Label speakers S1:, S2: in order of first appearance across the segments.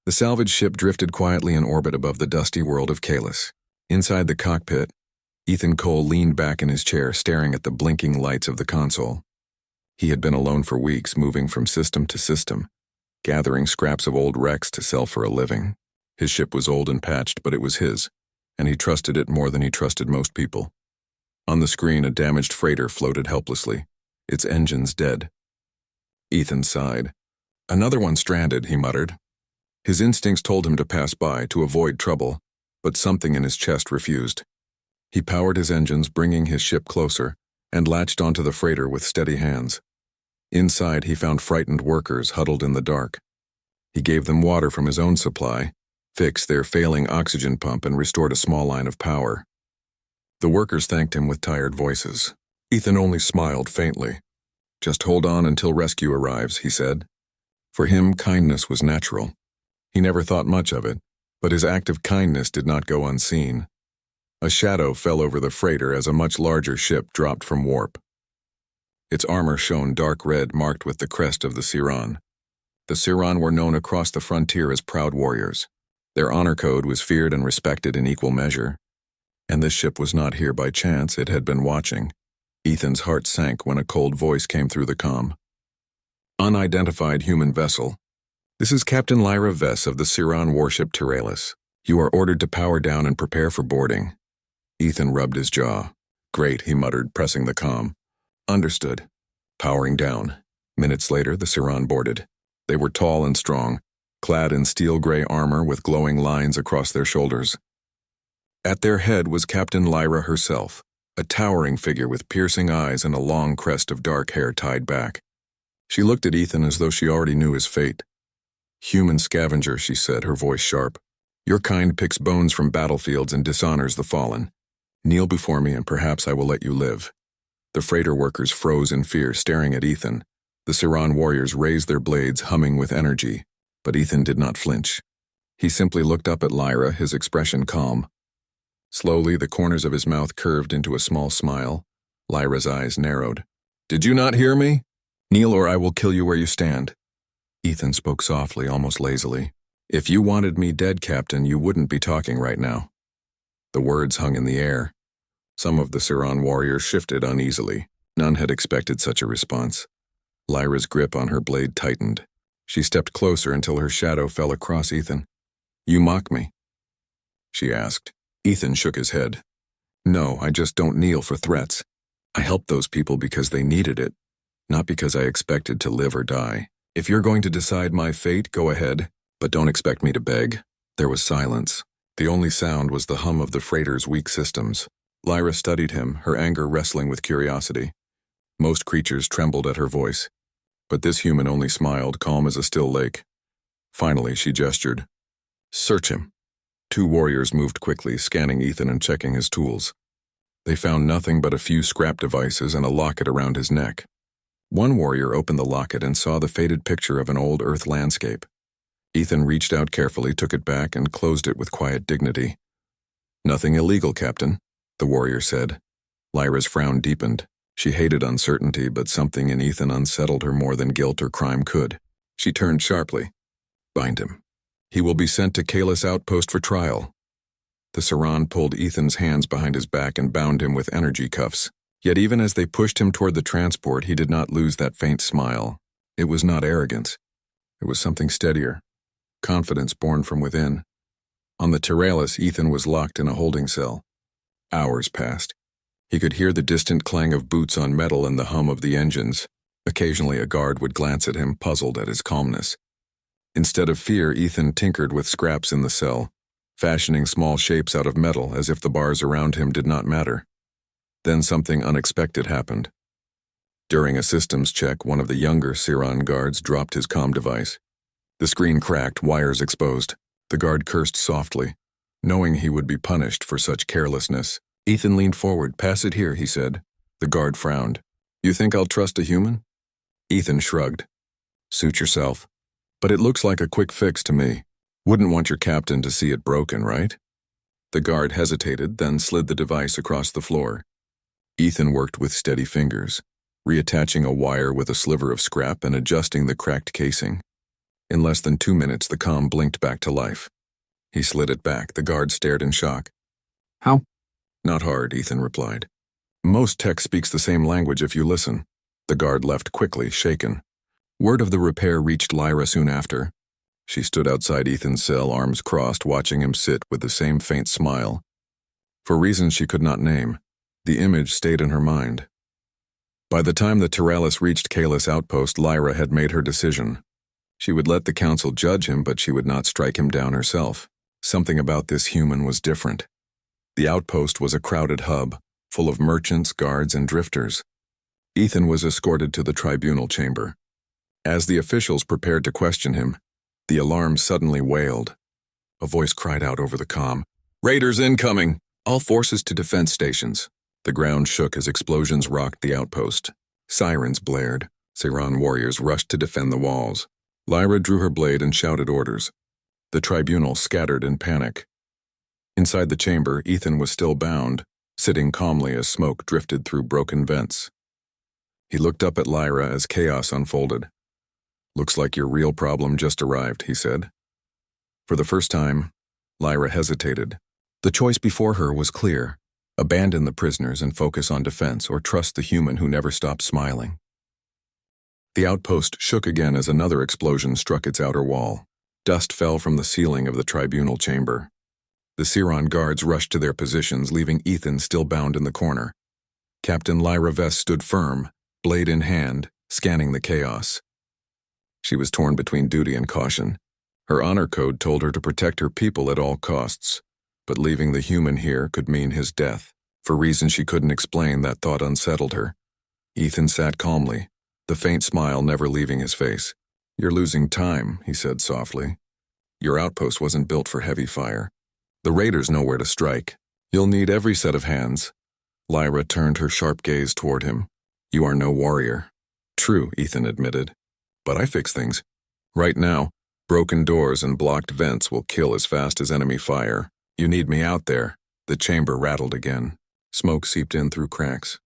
S1: The salvage ship drifted quietly in orbit above the dusty world of Kalis. Inside the cockpit, Ethan Cole leaned back in his chair, staring at the blinking lights of the console. He had been alone for weeks, moving from system to system, gathering scraps of old wrecks to sell for a living. His ship was old and patched, but it was his, and he trusted it more than he trusted most people. On the screen, a damaged freighter floated helplessly, its engines dead. Ethan sighed. "Another one stranded," he muttered. His instincts told him to pass by, to avoid trouble, but something in his chest refused. He powered his engines, bringing his ship closer, and latched onto the freighter with steady hands. Inside, he found frightened workers huddled in the dark. He gave them water from his own supply, fixed their failing oxygen pump, and restored a small line of power. The workers thanked him with tired voices. Ethan only smiled faintly. "Just hold on until rescue arrives," he said. For him, kindness was natural. He never thought much of it, but his act of kindness did not go unseen. A shadow fell over the freighter as a much larger ship dropped from warp. Its armor shone dark red, marked with the crest of the Siran. The Siran were known across the frontier as proud warriors. Their honor code was feared and respected in equal measure. And this ship was not here by chance, it had been watching. Ethan's heart sank when a cold voice came through the comm. "Unidentified human vessel. This is Captain Lyra Vess of the Siran warship Tyralis. You are ordered to power down and prepare for boarding." Ethan rubbed his jaw. "Great," he muttered, pressing the comm. "Understood." Powering down. Minutes later, the Siran boarded. They were tall and strong, clad in steel-gray armor with glowing lines across their shoulders. At their head was Captain Lyra herself, a towering figure with piercing eyes and a long crest of dark hair tied back. She looked at Ethan as though she already knew his fate. "Human scavenger," she said, her voice sharp. "Your kind picks bones from battlefields and dishonors the fallen. Kneel before me and perhaps I will let you live." The freighter workers froze in fear, staring at Ethan. The Siran warriors raised their blades, humming with energy, but Ethan did not flinch. He simply looked up at Lyra, his expression calm. Slowly, the corners of his mouth curved into a small smile. Lyra's eyes narrowed. "Did you not hear me? Kneel or I will kill you where you stand." Ethan spoke softly, almost lazily. "If you wanted me dead, Captain, you wouldn't be talking right now." The words hung in the air. Some of the Siran warriors shifted uneasily. None had expected such a response. Lyra's grip on her blade tightened. She stepped closer until her shadow fell across Ethan. "You mock me?" she asked. Ethan shook his head. "No, I just don't kneel for threats. I helped those people because they needed it, not because I expected to live or die. If you're going to decide my fate, go ahead, but don't expect me to beg." There was silence. The only sound was the hum of the freighter's weak systems. Lyra studied him, her anger wrestling with curiosity. Most creatures trembled at her voice, but this human only smiled, calm as a still lake. Finally, she gestured. "Search him." Two warriors moved quickly, scanning Ethan and checking his tools. They found nothing but a few scrap devices and a locket around his neck. One warrior opened the locket and saw the faded picture of an old Earth landscape. Ethan reached out carefully, took it back, and closed it with quiet dignity. "Nothing illegal, Captain," the warrior said. Lyra's frown deepened. She hated uncertainty, but something in Ethan unsettled her more than guilt or crime could. She turned sharply. "Bind him. He will be sent to Kalis Outpost for trial." The Siran pulled Ethan's hands behind his back and bound him with energy cuffs. Yet even as they pushed him toward the transport, he did not lose that faint smile. It was not arrogance. It was something steadier. Confidence born from within. On the Tyralis, Ethan was locked in a holding cell. Hours passed. He could hear the distant clang of boots on metal and the hum of the engines. Occasionally a guard would glance at him, puzzled at his calmness. Instead of fear, Ethan tinkered with scraps in the cell, fashioning small shapes out of metal as if the bars around him did not matter. Then something unexpected happened. During a systems check, one of the younger Siran guards dropped his comm device. The screen cracked, wires exposed. The guard cursed softly, knowing he would be punished for such carelessness. Ethan leaned forward. "Pass it here," he said. The guard frowned. "You think I'll trust a human?" Ethan shrugged. "Suit yourself. But it looks like a quick fix to me. Wouldn't want your captain to see it broken, right?" The guard hesitated, then slid the device across the floor. Ethan worked with steady fingers, reattaching a wire with a sliver of scrap and adjusting the cracked casing. In less than 2 minutes, the comm blinked back to life. He slid it back. The guard stared in shock.
S2: How?
S1: Not hard, Ethan replied. Most tech speaks the same language if you listen. The guard left quickly, shaken. Word of the repair reached Lyra soon after. She stood outside Ethan's cell, arms crossed, watching him sit with the same faint smile. For reasons she could not name, the image stayed in her mind. By the time the Tyrallis reached Kalis outpost, Lyra had made her decision. She would let the council judge him, but she would not strike him down herself. Something about this human was different. The outpost was a crowded hub, full of merchants, guards, and drifters. Ethan was escorted to the tribunal chamber. As the officials prepared to question him, the alarm suddenly wailed. A voice cried out over the comm, "Raiders incoming! All forces to defense stations." The ground shook as explosions rocked the outpost. Sirens blared. Siran warriors rushed to defend the walls. Lyra drew her blade and shouted orders. The tribunal scattered in panic. Inside the chamber, Ethan was still bound, sitting calmly as smoke drifted through broken vents. He looked up at Lyra as chaos unfolded. "Looks like your real problem just arrived," he said. For the first time, Lyra hesitated. The choice before her was clear. Abandon the prisoners and focus on defense, or trust the human who never stopped smiling. The outpost shook again as another explosion struck its outer wall. Dust fell from the ceiling of the tribunal chamber. The Siran guards rushed to their positions, leaving Ethan still bound in the corner. Captain Lyra Vest stood firm, blade in hand, scanning the chaos. She was torn between duty and caution. Her honor code told her to protect her people at all costs, but leaving the human here could mean his death. For reasons she couldn't explain, that thought unsettled her. Ethan sat calmly, the faint smile never leaving his face. "You're losing time," he said softly. "Your outpost wasn't built for heavy fire. The raiders know where to strike. You'll need every set of hands." Lyra turned her sharp gaze toward him. "You are no warrior." "True," Ethan admitted. "But I fix things. Right now, broken doors and blocked vents will kill as fast as enemy fire. You need me out there." The chamber rattled again. Smoke seeped in through cracks.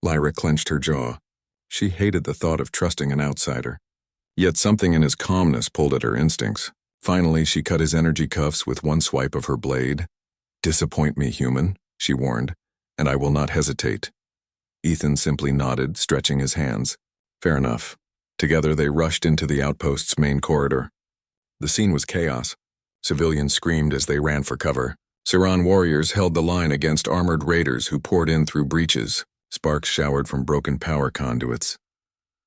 S1: Lyra clenched her jaw. She hated the thought of trusting an outsider. Yet something in his calmness pulled at her instincts. Finally, she cut his energy cuffs with one swipe of her blade. "Disappoint me, human," she warned, "and I will not hesitate." Ethan simply nodded, stretching his hands. Fair enough. Together they rushed into the outpost's main corridor. The scene was chaos. Civilians screamed as they ran for cover. Siran warriors held the line against armored raiders who poured in through breaches. Sparks showered from broken power conduits.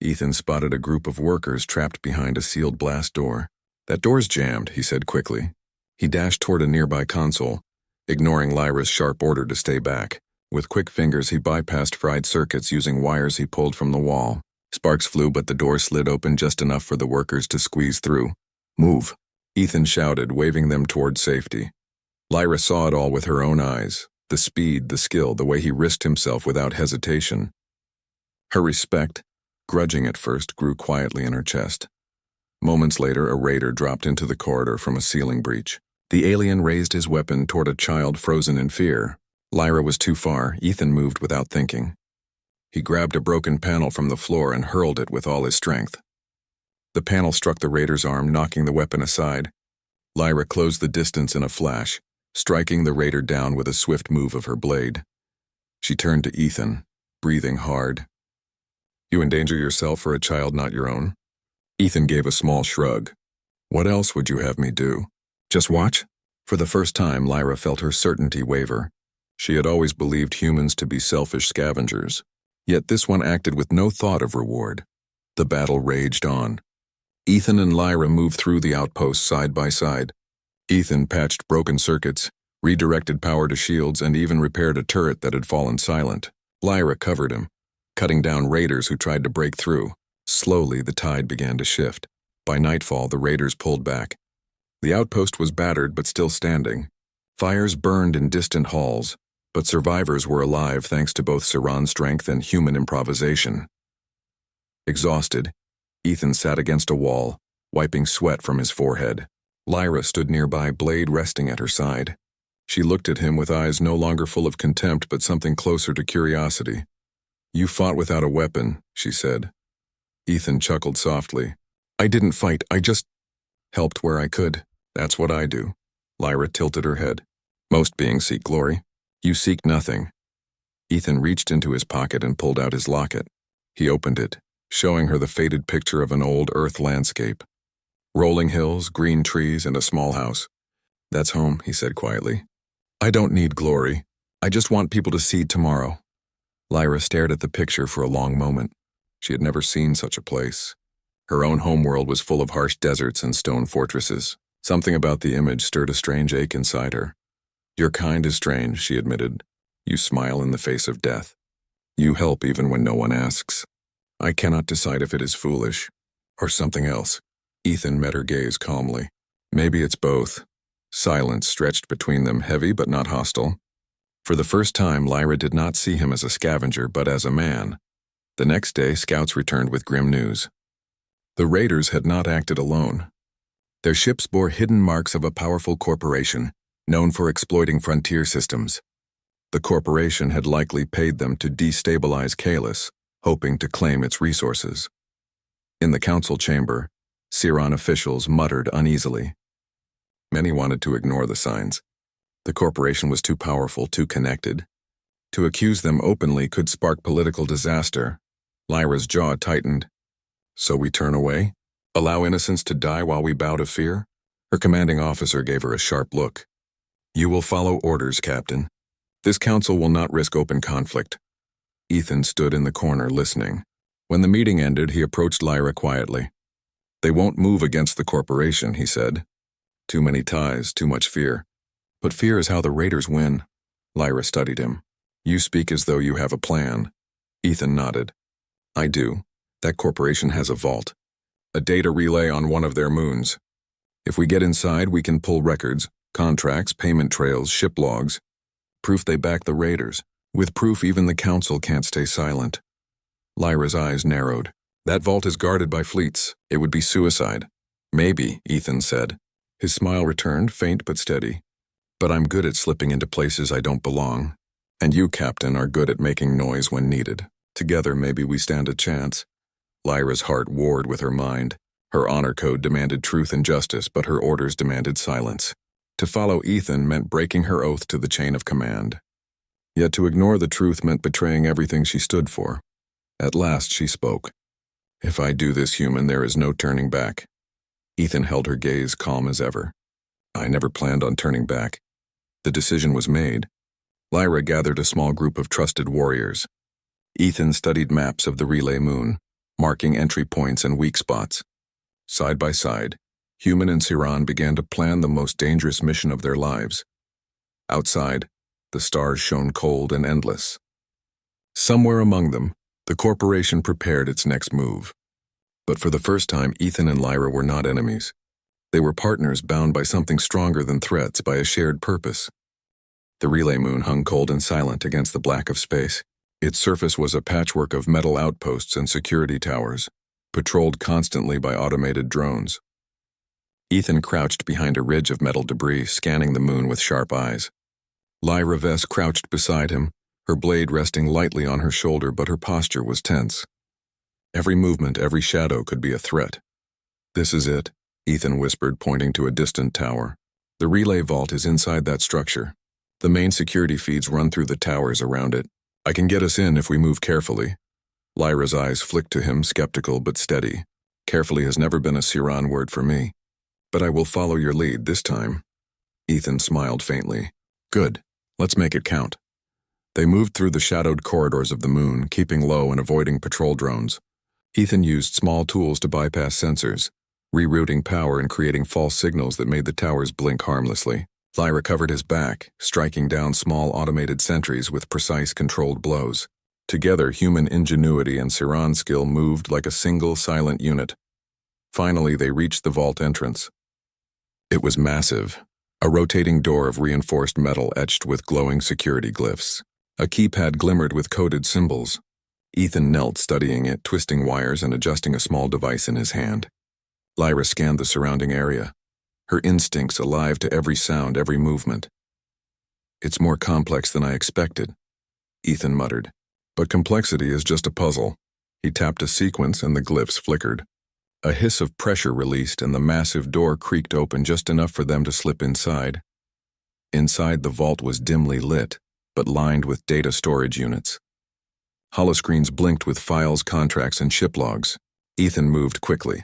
S1: Ethan spotted a group of workers trapped behind a sealed blast door. "That door's jammed," he said quickly. He dashed toward a nearby console, ignoring Lyra's sharp order to stay back. With quick fingers, he bypassed fried circuits using wires he pulled from the wall. Sparks flew, but the door slid open just enough for the workers to squeeze through. "Move," Ethan shouted, waving them toward safety. Lyra saw it all with her own eyes. The speed, the skill, the way he risked himself without hesitation. Her respect, grudging at first, grew quietly in her chest. Moments later, a raider dropped into the corridor from a ceiling breach. The alien raised his weapon toward a child frozen in fear. Lyra was too far. Ethan moved without thinking. He grabbed a broken panel from the floor and hurled it with all his strength. The panel struck the raider's arm, knocking the weapon aside. Lyra closed the distance in a flash, striking the raider down with a swift move of her blade. She turned to Ethan, breathing hard. "You endanger yourself for a child not your own?" Ethan gave a small shrug. "What else would you have me do? Just watch?" For the first time, Lyra felt her certainty waver. She had always believed humans to be selfish scavengers, yet this one acted with no thought of reward. The battle raged on. Ethan and Lyra moved through the outposts side by side. Ethan patched broken circuits, redirected power to shields, and even repaired a turret that had fallen silent. Lyra covered him, cutting down raiders who tried to break through. Slowly, the tide began to shift. By nightfall, the raiders pulled back. The outpost was battered but still standing. Fires burned in distant halls, but survivors were alive thanks to both Siran's strength and human improvisation. Exhausted, Ethan sat against a wall, wiping sweat from his forehead. Lyra stood nearby, blade resting at her side. She looked at him with eyes no longer full of contempt but something closer to curiosity. "You fought without a weapon," she said. Ethan chuckled softly. "I didn't fight, I just..." Helped where I could. That's what I do. Lyra tilted her head. Most beings seek glory. You seek nothing. Ethan reached into his pocket and pulled out his locket. He opened it, showing her the faded picture of an old Earth landscape. Rolling hills, green trees, and a small house. That's home, he said quietly. I don't need glory. I just want people to see tomorrow. Lyra stared at the picture for a long moment. She had never seen such a place. Her own homeworld was full of harsh deserts and stone fortresses. Something about the image stirred a strange ache inside her. Your kind is strange, she admitted. You smile in the face of death. You help even when no one asks. I cannot decide if it is foolish or something else. Ethan met her gaze calmly. Maybe it's both. Silence stretched between them, heavy but not hostile. For the first time, Lyra did not see him as a scavenger, but as a man. The next day, scouts returned with grim news. The raiders had not acted alone. Their ships bore hidden marks of a powerful corporation, known for exploiting frontier systems. The corporation had likely paid them to destabilize Kalis, hoping to claim its resources. In the council chamber, Siran officials muttered uneasily. Many wanted to ignore the signs. The corporation was too powerful, too connected. To accuse them openly could spark political disaster. Lyra's jaw tightened. So we turn away? Allow innocents to die while we bow to fear? Her commanding officer gave her a sharp look. You will follow orders, Captain. This council will not risk open conflict. Ethan stood in the corner listening. When the meeting ended, he approached Lyra quietly. They won't move against the corporation, he said. Too many ties, too much fear. But fear is how the raiders win. Lyra studied him. You speak as though you have a plan. Ethan nodded. I do. That corporation has a vault. A data relay on one of their moons. If we get inside, we can pull records, contracts, payment trails, ship logs. Proof they back the raiders. With proof, even the council can't stay silent. Lyra's eyes narrowed. That vault is guarded by fleets. It would be suicide. Maybe, Ethan said. His smile returned, faint but steady. But I'm good at slipping into places I don't belong. And you, Captain, are good at making noise when needed. Together, maybe we stand a chance. Lyra's heart warred with her mind. Her honor code demanded truth and justice, but her orders demanded silence. To follow Ethan meant breaking her oath to the chain of command. Yet to ignore the truth meant betraying everything she stood for. At last she spoke. If I do this, human, there is no turning back. Ethan held her gaze calm as ever. I never planned on turning back. The decision was made. Lyra gathered a small group of trusted warriors. Ethan studied maps of the relay moon, marking entry points and weak spots. Side by side, Human and Siran began to plan the most dangerous mission of their lives. Outside, the stars shone cold and endless. Somewhere among them, the corporation prepared its next move. But for the first time, Ethan and Lyra were not enemies. They were partners bound by something stronger than threats, by a shared purpose. The relay moon hung cold and silent against the black of space. Its surface was a patchwork of metal outposts and security towers, patrolled constantly by automated drones. Ethan crouched behind a ridge of metal debris, scanning the moon with sharp eyes. Lyra Vess crouched beside him, her blade resting lightly on her shoulder, but her posture was tense. Every movement, every shadow could be a threat. This is it, Ethan whispered, pointing to a distant tower. The relay vault is inside that structure. The main security feeds run through the towers around it. I can get us in if we move carefully. Lyra's eyes flicked to him, skeptical but steady. Carefully has never been a Siran word for me. But I will follow your lead this time. Ethan smiled faintly. Good. Let's make it count. They moved through the shadowed corridors of the moon, keeping low and avoiding patrol drones. Ethan used small tools to bypass sensors, rerouting power and creating false signals that made the towers blink harmlessly. Lyra covered his back, striking down small automated sentries with precise controlled blows. Together, human ingenuity and Siran skill moved like a single silent unit. Finally, they reached the vault entrance. It was massive, a rotating door of reinforced metal etched with glowing security glyphs. A keypad glimmered with coded symbols. Ethan knelt, studying it, twisting wires and adjusting a small device in his hand. Lyra scanned the surrounding area, her instincts alive to every sound, every movement. It's more complex than I expected, Ethan muttered. But complexity is just a puzzle. He tapped a sequence and the glyphs flickered. A hiss of pressure released and the massive door creaked open just enough for them to slip inside. Inside, the vault was dimly lit, but lined with data storage units. Holoscreens blinked with files, contracts, and ship logs. Ethan moved quickly,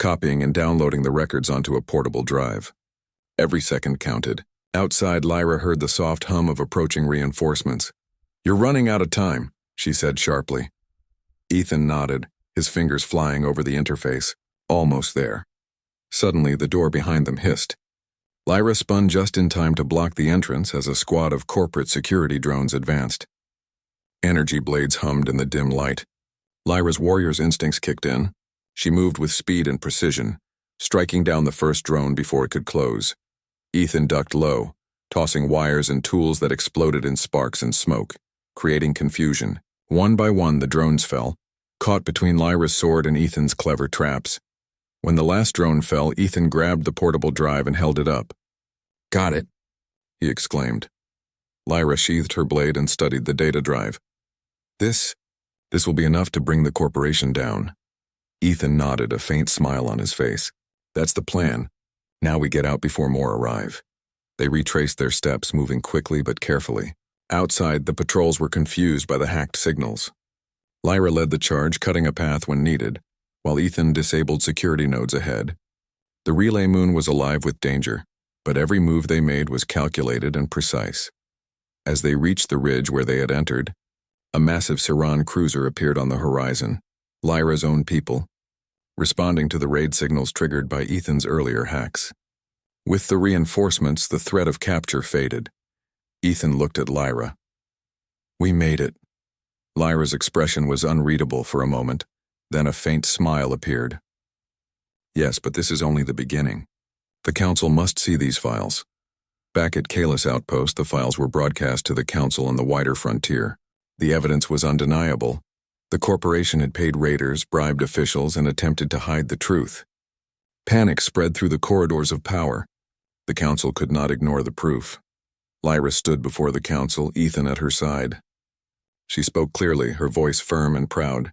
S1: copying and downloading the records onto a portable drive. Every second counted. Outside, Lyra heard the soft hum of approaching reinforcements. "You're running out of time," she said sharply. Ethan nodded, his fingers flying over the interface. Almost there. Suddenly, the door behind them hissed. Lyra spun just in time to block the entrance as a squad of corporate security drones advanced. Energy blades hummed in the dim light. Lyra's warrior's instincts kicked in. She moved with speed and precision, striking down the first drone before it could close. Ethan ducked low, tossing wires and tools that exploded in sparks and smoke, creating confusion. One by one, the drones fell, caught between Lyra's sword and Ethan's clever traps. When the last drone fell, Ethan grabbed the portable drive and held it up. "Got it," he exclaimed. Lyra sheathed her blade and studied the data drive. This will be enough to bring the corporation down." Ethan nodded, a faint smile on his face. "That's the plan. Now we get out before more arrive." They retraced their steps, moving quickly but carefully. Outside, the patrols were confused by the hacked signals. Lyra led the charge, cutting a path when needed, while Ethan disabled security nodes ahead. The relay moon was alive with danger, but every move they made was calculated and precise. As they reached the ridge where they had entered, a massive Siran cruiser appeared on the horizon, Lyra's own people, responding to the raid signals triggered by Ethan's earlier hacks. With the reinforcements, the threat of capture faded. Ethan looked at Lyra. "We made it." Lyra's expression was unreadable for a moment, then a faint smile appeared. "Yes, but this is only the beginning. The Council must see these files." Back at Kalis Outpost, the files were broadcast to the Council and the wider frontier. The evidence was undeniable. The corporation had paid raiders, bribed officials, and attempted to hide the truth. Panic spread through the corridors of power. The Council could not ignore the proof. Lyra stood before the Council, Ethan at her side. She spoke clearly, her voice firm and proud.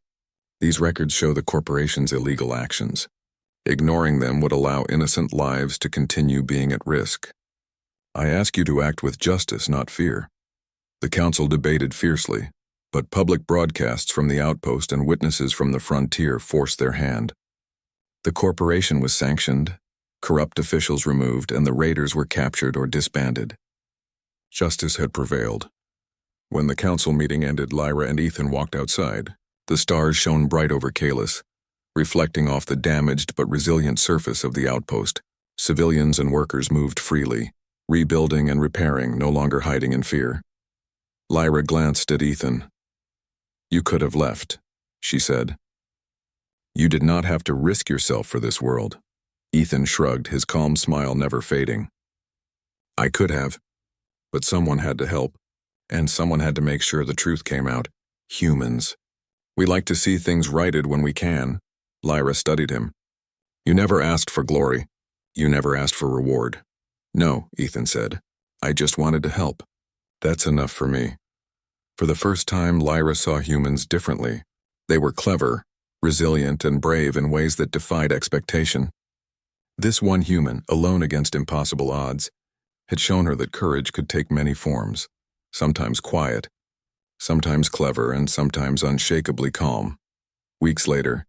S1: "These records show the corporation's illegal actions. Ignoring them would allow innocent lives to continue being at risk. I ask you to act with justice, not fear." The Council debated fiercely, but public broadcasts from the outpost and witnesses from the frontier forced their hand. The corporation was sanctioned, corrupt officials removed, and the raiders were captured or disbanded. Justice had prevailed. When the council meeting ended, Lyra and Ethan walked outside. The stars shone bright over Kalis, reflecting off the damaged but resilient surface of the outpost. Civilians and workers moved freely, rebuilding and repairing, no longer hiding in fear. Lyra glanced at Ethan. "You could have left," she said. "You did not have to risk yourself for this world." Ethan shrugged, his calm smile never fading. "I could have, but someone had to help, and someone had to make sure the truth came out. Humans. We like to see things righted when we can." Lyra studied him. "You never asked for glory. You never asked for reward." "No," Ethan said. "I just wanted to help. That's enough for me." For the first time, Lyra saw humans differently. They were clever, resilient, and brave in ways that defied expectation. This one human, alone against impossible odds, had shown her that courage could take many forms, sometimes quiet, sometimes clever, and sometimes unshakably calm. Weeks later,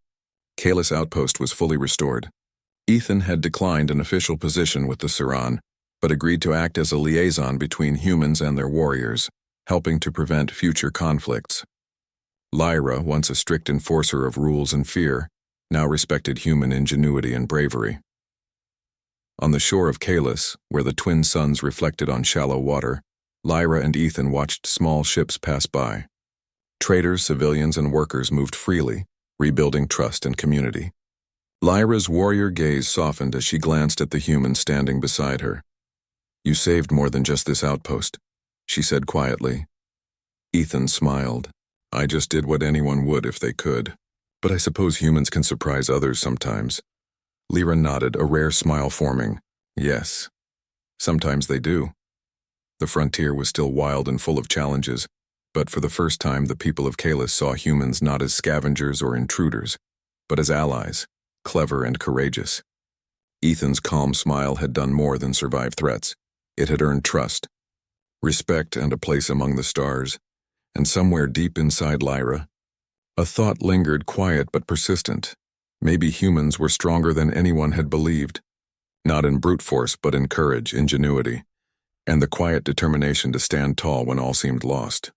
S1: Kalis Outpost was fully restored. Ethan had declined an official position with the Siran, but agreed to act as a liaison between humans and their warriors, helping to prevent future conflicts. Lyra, once a strict enforcer of rules and fear, now respected human ingenuity and bravery. On the shore of Kalis, where the twin suns reflected on shallow water, Lyra and Ethan watched small ships pass by. Traders, civilians, and workers moved freely, rebuilding trust and community. Lyra's warrior gaze softened as she glanced at the human standing beside her. "You saved more than just this outpost," she said quietly. Ethan smiled. "I just did what anyone would if they could. But I suppose humans can surprise others sometimes." Lyra nodded, a rare smile forming. "Yes, sometimes they do." The frontier was still wild and full of challenges, but for the first time the people of Kalis saw humans not as scavengers or intruders, but as allies, clever and courageous. Ethan's calm smile had done more than survive threats. It had earned trust, respect, and a place among the stars. And somewhere deep inside Lyra, a thought lingered, quiet but persistent. Maybe humans were stronger than anyone had believed. Not in brute force, but in courage, ingenuity, and the quiet determination to stand tall when all seemed lost.